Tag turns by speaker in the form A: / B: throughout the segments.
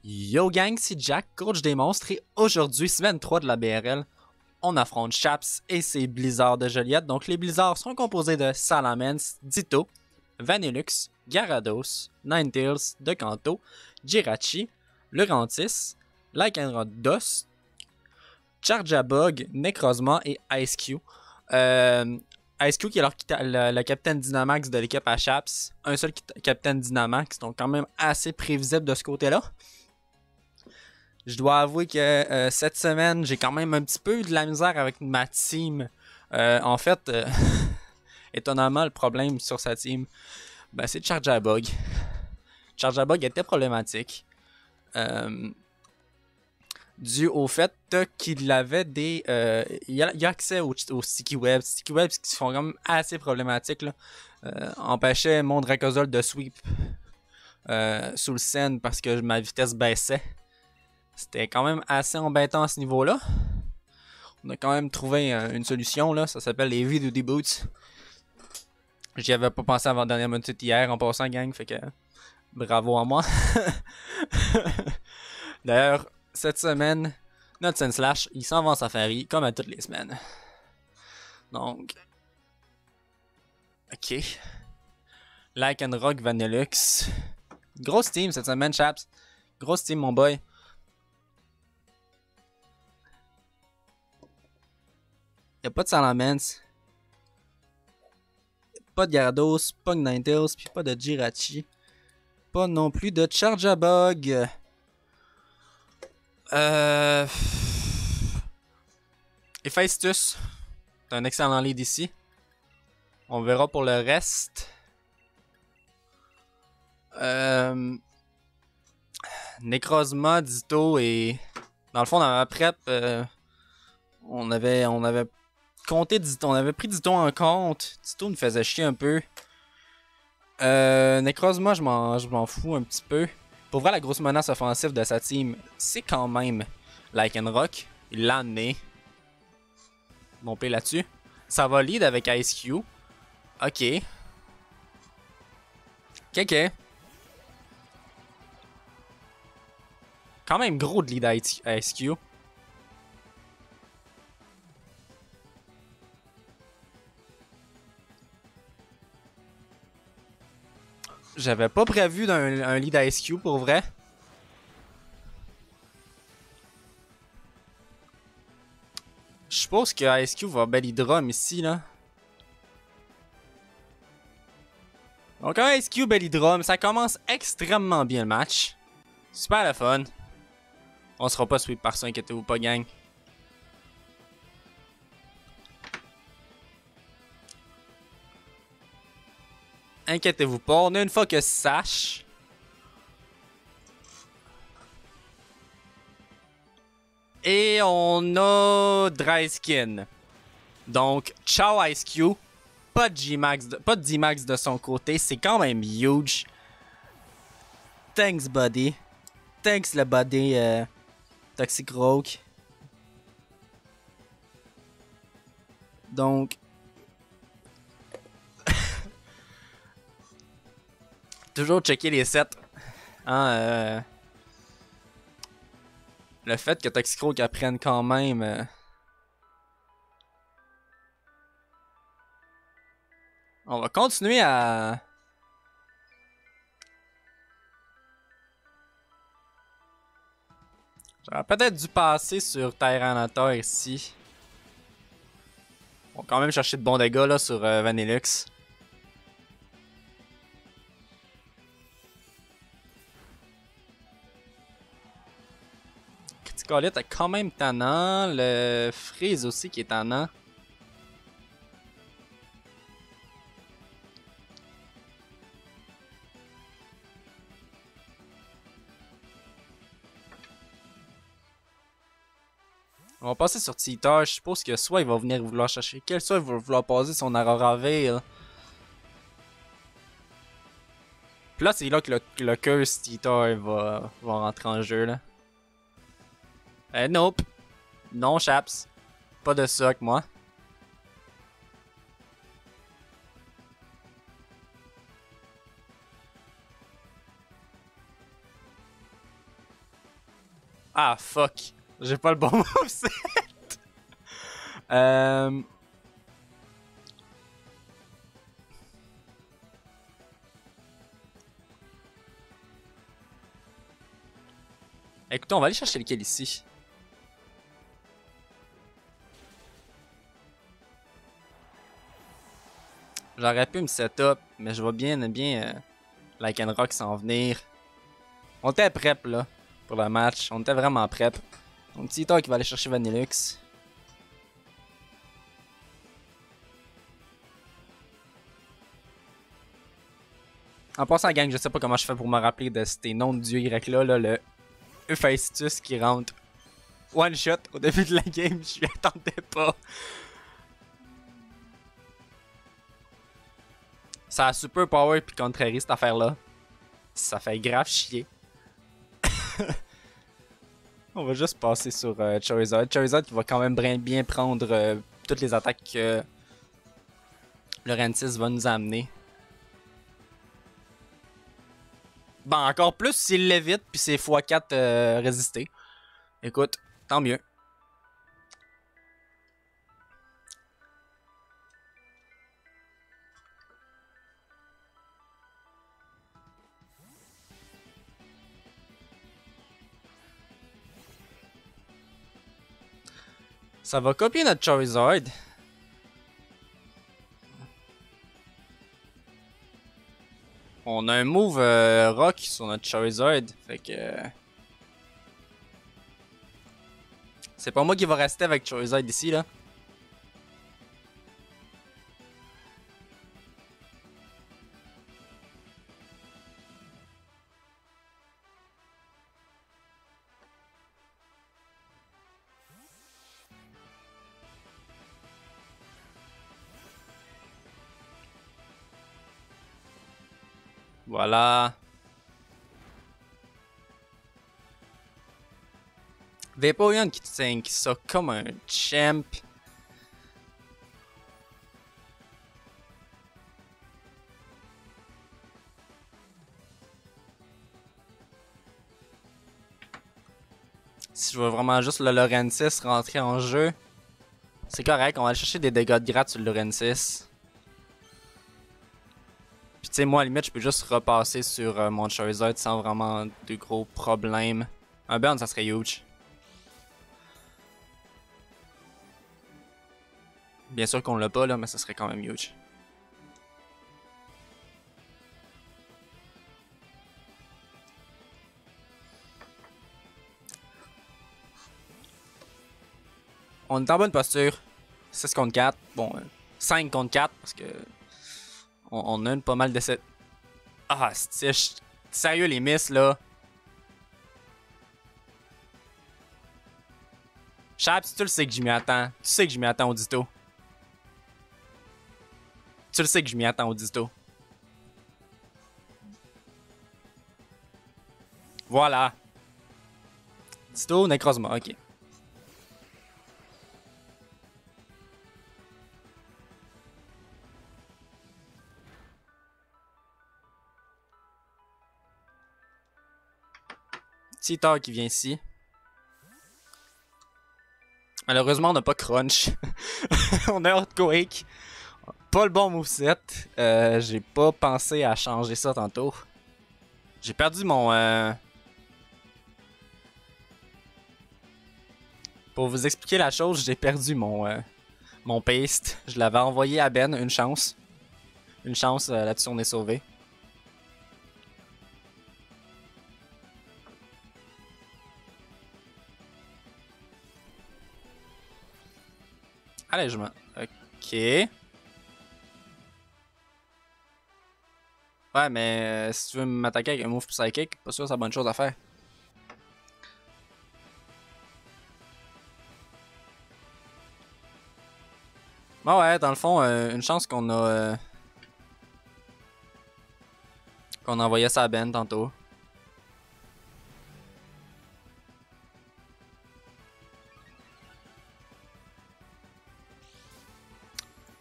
A: Yo gang, c'est Jack, coach des monstres, et aujourd'hui, semaine 3 de la BRL, on affronte Chaps et ses Blizzards de Joliette. Donc les Blizzards sont composés de Salamence, Ditto, Vanillux, Gyarados, Ninetales, Decanto, Jirachi, Lurantis, Lycanroc, Charjabug, Necrozma et Ice Q. Ice Q qui est le capitaine Dynamax de l'équipe à Chaps. Un seul capitaine Dynamax, donc quand même assez prévisible de ce côté-là. Je dois avouer que cette semaine, j'ai quand même un petit peu de la misère avec ma team. En fait, étonnamment, le problème sur sa team, c'est Charjabug. Charjabug était problématique. Dû au fait qu'il avait des... il a accès aux sticky webs. Sticky webs qui sont quand même assez problématiques. Là. Empêchait mon Dracozolt de sweep sous le scène parce que ma vitesse baissait. C'était quand même assez embêtant à ce niveau-là. On a quand même trouvé une solution, là. Ça s'appelle les VDD Boots. J'y avais pas pensé avant la dernière minute hier en passant, gang. Fait que bravo à moi. D'ailleurs, cette semaine, notre Sandslash, il s'en va en safari comme à toutes les semaines. Donc. Ok. Lycanroc, Vanillux. Grosse team cette semaine, Chaps. Grosse team, mon boy. Y'a pas de Salamence. Pas de Gyarados, pas de Ninetales, puis pas de Jirachi. Pas non plus de Charjabug. Héphaïstus. C'est un excellent lead ici. On verra pour le reste. Necrozma, Ditto et... Dans le fond, dans ma prep, on avait compté Ditto. On avait pris Ditto en compte. Ditto nous faisait chier un peu. Necrozma, je m'en fous un petit peu. Pour vrai, la grosse menace offensive de sa team, c'est quand même Lycanroc. Il l'a amené. Bon play là-dessus. Ça va lead avec Ice Q. Ok. Ok. Quand même gros de lead Ice Q. J'avais pas prévu un lead Ice Q pour vrai. Je suppose que Ice Q va Belly Drum ici, là. Donc un Ice Q Belly Drum, ça commence extrêmement bien le match. Super le fun. On sera pas sweep par ça, inquiétez-vous pas, gang. Inquiétez-vous pas, on a une Focus Sash. Et on a Dry Skin. Donc, ciao Ice Q. Pas de D-Max de son côté, c'est quand même huge. Thanks, buddy. Thanks, le buddy Toxic Rogue. Donc... toujours checker les sets. Hein, le fait que Toxic Rogue apprenne quand même... On va continuer à... J'aurais peut-être dû passer sur Tyranitar ici. On va quand même chercher de bons dégâts là sur Vanillux. Criticalit est quand même tannant. Le Freeze aussi qui est tannant. On va passer sur Tita. Je suppose que soit il va venir vouloir chercher quel, soit il va vouloir passer son Aurora Veil. Puis là, c'est là que le Curse Tita va rentrer en jeu. Là. Nope. Non, Chaps. Pas de ça avec moi. Ah, fuck. J'ai pas le bon moveset. euh... Écoutez, on va aller chercher lequel ici. J'aurais pu me setup, mais je vois bien Lycanroc s'en venir. On était prep là pour le match. On était vraiment prep. Donc Tito qui va aller chercher Vanillux. En passant, gang, je sais pas comment je fais pour me rappeler de ces noms de dieu grec là, le Héphaïstus qui rentre one shot au début de la game. Je m'y attendais pas. Ça a super power puis contrarie cette affaire là. Ça fait grave chier. On va juste passer sur Charizard. Charizard qui va quand même bien prendre toutes les attaques que Lurentis va nous amener. Bon, encore plus s'il l'évite puis c'est x4 résisté. Écoute, tant mieux. Ça va copier notre Charizard. On a un move rock sur notre Charizard. Fait que... c'est pas moi qui va rester avec Charizard ici, là. Voilà. Vaporeon qui tank ça comme un champ. Si je veux vraiment juste le Lurensis rentrer en jeu, c'est correct, on va aller chercher des dégâts de gratte sur le Lurensis. Puis tu sais, moi à la limite, je peux juste repasser sur mon Charizard sans vraiment de gros problèmes. Un burn, ça serait huge. Bien sûr qu'on l'a pas là, mais ça serait quand même huge. On est en bonne posture. 6 contre 4. Bon, 5 contre 4 parce que on a une pas mal de cette. Ah, c'est sérieux les miss là. Chaps, tu le sais que je m'y attends. Tu sais que je m'y attends au Ditto. Tu le sais que je m'y attends au Ditto. Voilà. Ditto, Necrozma, ok. Titor qui vient ici. Malheureusement, on n'a pas Crunch. On a Earthquake. Pas le bon moveset. J'ai pas pensé à changer ça tantôt. J'ai perdu mon... Pour vous expliquer la chose, j'ai perdu mon paste. Je l'avais envoyé à Ben, une chance. Une chance, là-dessus on est sauvé. Allègement. Ok. Ouais, mais si tu veux m'attaquer avec un move psychic, pas sûr que c'est la bonne chose à faire. Bah ouais, dans le fond, une chance qu'on a envoyé ça à Ben tantôt.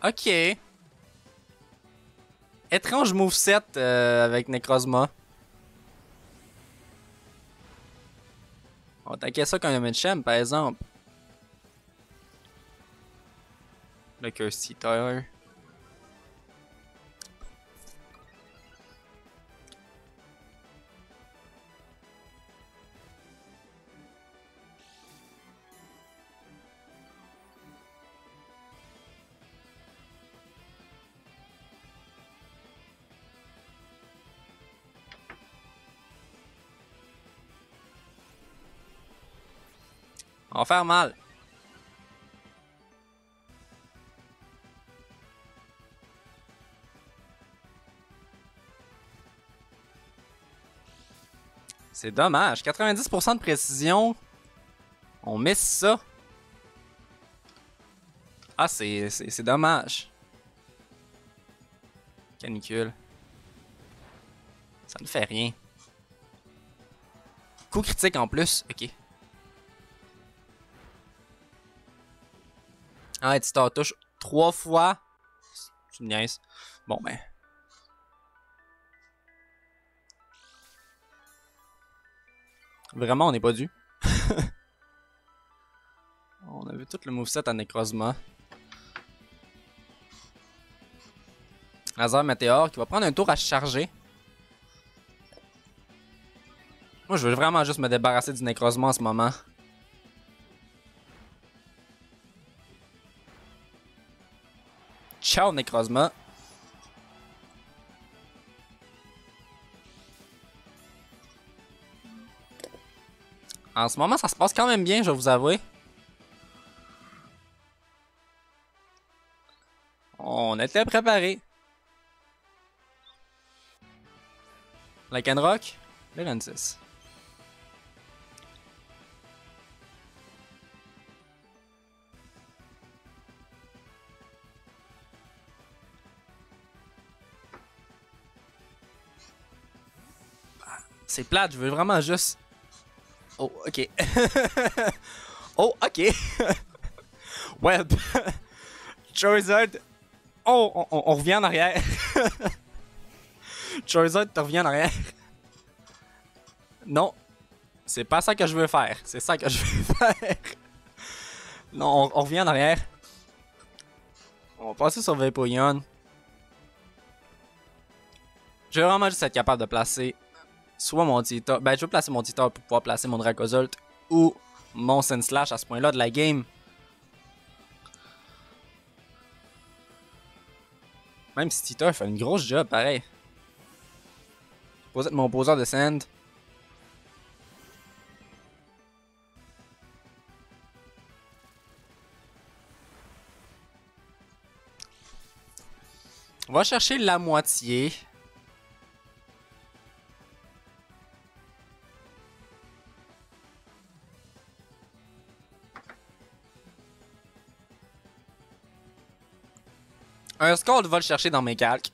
A: Ok. Étrange moveset avec Necrozma. On va attaquer ça comme un Machamp, par exemple. Le Kirsty Tyler. On va faire mal. C'est dommage. 90% de précision. On miss ça. Ah, c'est dommage. Canicule. Ça ne fait rien. Coup critique en plus. Ok. Ah, tu t'en touches 3 fois. Tu me niaises. Bon, ben. Vraiment, on n'est pas dû. On a vu tout le moveset à Necrozma. Laser Météore qui va prendre un tour à charger. Moi, je veux vraiment juste me débarrasser du Necrozma en ce moment. Ciao, Necrozma. En ce moment, ça se passe quand même bien, je vais vous avouer. On était préparés. Lycanroc, Lurantis. C'est plate, je veux vraiment juste... Oh, ok. Oh, ok. Web. Charizard. Oh, on revient en arrière. Charizard, tu reviens en arrière. Non. C'est pas ça que je veux faire. C'est ça que je veux faire. Non, on revient en arrière. On va passer sur Vaporeon. Je veux vraiment juste être capable de placer soit mon Tita. Ben, je veux placer mon Tita pour pouvoir placer mon Dracozolt ou mon Sandslash à ce point-là de la game. Même si Tita fait une grosse job, pareil. Supposé être mon poseur de Sand. On va chercher la moitié. Un Scald va le chercher dans mes calques.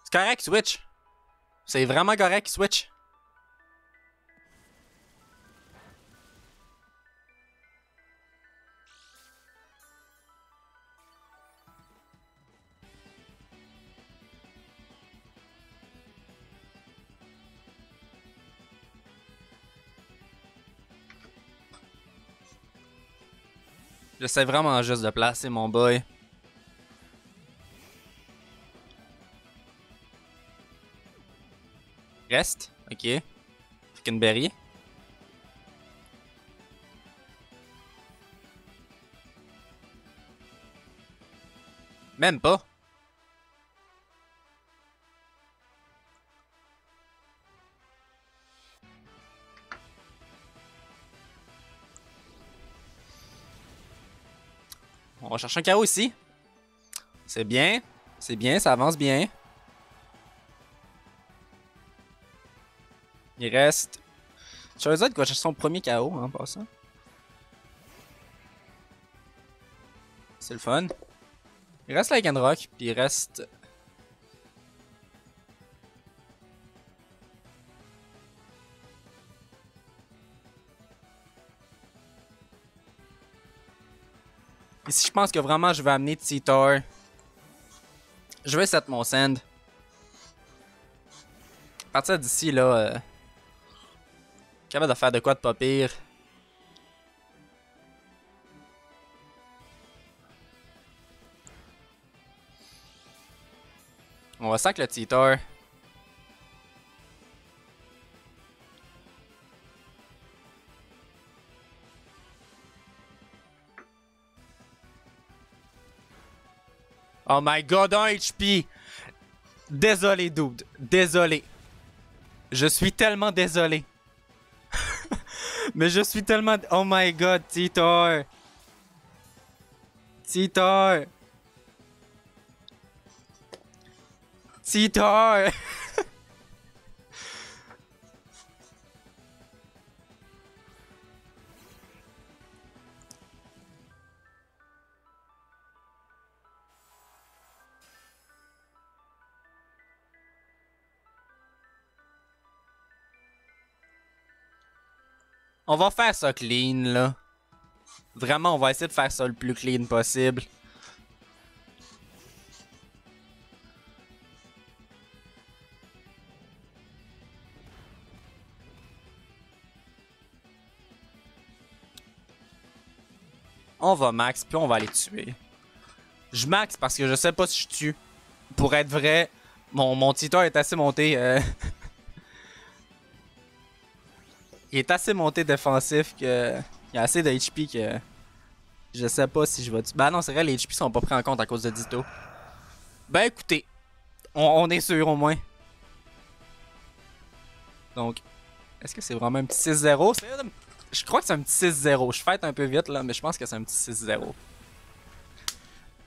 A: C'est correct, switch. C'est vraiment correct, switch. J'essaie vraiment juste de placer mon boy. Reste. Ok. Fickenberry. Même pas. On va chercher un KO ici. C'est bien. C'est bien, ça avance bien. Il reste... Charizard qui va chercher son premier KO en passant. C'est le fun. Il reste Lycanroc, puis il reste... Ici, je pense que vraiment je vais amener Titor. Je vais set mon send. À partir d'ici, là, capable de faire de quoi de pas pire. On va sac le Titor. Oh my god, un HP! Désolé, dude. Désolé. Je suis tellement désolé. Mais je suis tellement... Oh my god, Titor. Titor. Titor. On va faire ça clean, là. Vraiment, on va essayer de faire ça le plus clean possible. On va max, puis on va les tuer. Je max parce que je sais pas si je tue. Pour être vrai, mon Titor est assez monté. Il est assez monté défensif que. Il y a assez de HP que. Je sais pas si je vais tuer. Bah non, c'est vrai, les HP sont pas pris en compte à cause de Ditto. Ben écoutez, on est sûr au moins. Donc, est-ce que c'est vraiment un petit 6-0? Je crois que c'est un petit 6-0. Je fête un peu vite là, mais je pense que c'est un petit 6-0.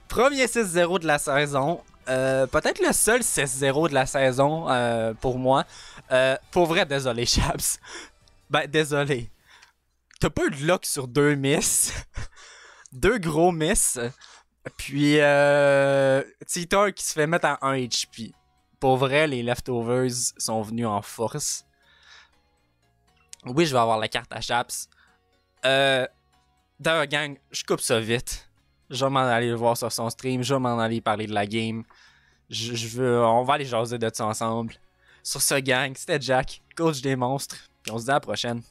A: Premier 6-0 de la saison. Peut-être le seul 6-0 de la saison pour moi. Pour vrai, désolé, Chaps. Ben, désolé. T'as pas eu de lock sur 2 miss. 2 gros miss. Puis, Titor qui se fait mettre à 1 HP. Pour vrai, les leftovers sont venus en force. Oui, je vais avoir la carte à Chaps. D'ailleurs, gang, je coupe ça vite. Je vais m'en aller le voir sur son stream. Je vais m'en aller parler de la game. On va aller jaser de ça ensemble. Sur ce, gang, c'était Jack, coach des monstres. Puis on se dit à la prochaine.